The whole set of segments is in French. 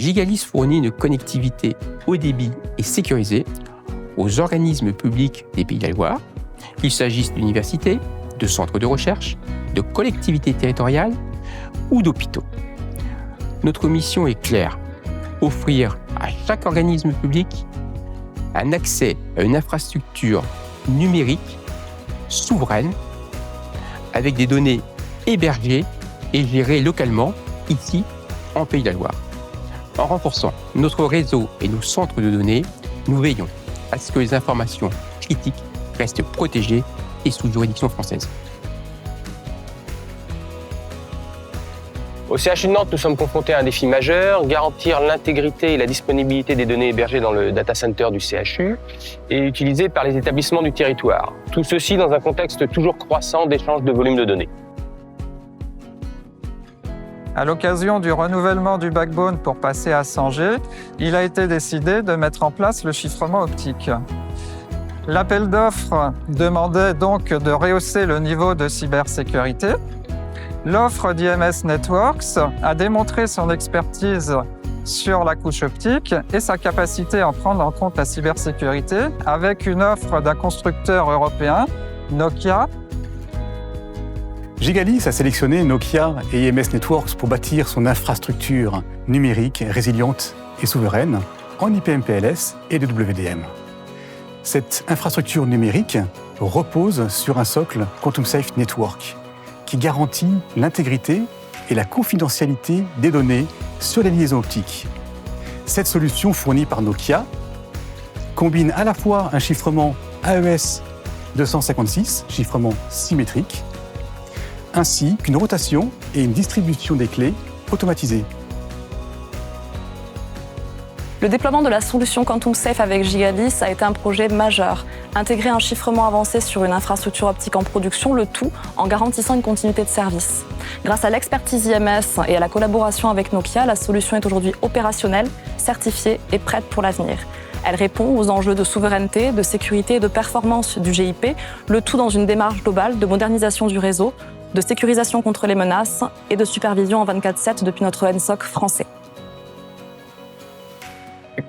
Gigalis fournit une connectivité haut débit et sécurisée aux organismes publics des Pays de la Loire, qu'il s'agisse d'universités, de centres de recherche, de collectivités territoriales ou d'hôpitaux. Notre mission est claire, offrir à chaque organisme public un accès à une infrastructure numérique souveraine avec des données hébergées et gérées localement, ici, en Pays de la Loire. En renforçant notre réseau et nos centres de données, nous veillons à ce que les informations critiques restent protégées et sous juridiction française. Au CHU de Nantes, nous sommes confrontés à un défi majeur, garantir l'intégrité et la disponibilité des données hébergées dans le data center du CHU et utilisées par les établissements du territoire. Tout ceci dans un contexte toujours croissant d'échange de volume de données. À l'occasion du renouvellement du backbone pour passer à 100G, il a été décidé de mettre en place le chiffrement optique. L'appel d'offres demandait donc de rehausser le niveau de cybersécurité. L'offre d'IMS Networks a démontré son expertise sur la couche optique et sa capacité à en prendre en compte la cybersécurité avec une offre d'un constructeur européen, Nokia. Gigalis a sélectionné Nokia et IMS Networks pour bâtir son infrastructure numérique, résiliente et souveraine en IPMPLS et DWDM. Cette infrastructure numérique repose sur un socle Quantum Safe Network qui garantit l'intégrité et la confidentialité des données sur les liaisons optiques. Cette solution fournie par Nokia combine à la fois un chiffrement AES 256, chiffrement symétrique, ainsi qu'une rotation et une distribution des clés automatisées. Le déploiement de la solution Quantum Safe avec Gigalis a été un projet majeur. Intégrer un chiffrement avancé sur une infrastructure optique en production, le tout en garantissant une continuité de service. Grâce à l'expertise IMS et à la collaboration avec Nokia, la solution est aujourd'hui opérationnelle, certifiée et prête pour l'avenir. Elle répond aux enjeux de souveraineté, de sécurité et de performance du GIP, le tout dans une démarche globale de modernisation du réseau, de sécurisation contre les menaces et de supervision en 24/7 depuis notre NSOC français.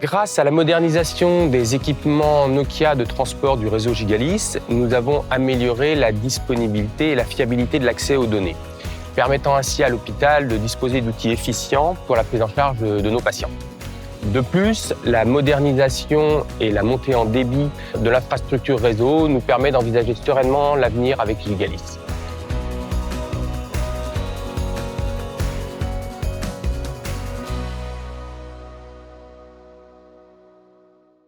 Grâce à la modernisation des équipements Nokia de transport du réseau Gigalis, nous avons amélioré la disponibilité et la fiabilité de l'accès aux données, permettant ainsi à l'hôpital de disposer d'outils efficients pour la prise en charge de nos patients. De plus, la modernisation et la montée en débit de l'infrastructure réseau nous permet d'envisager sereinement l'avenir avec Gigalis.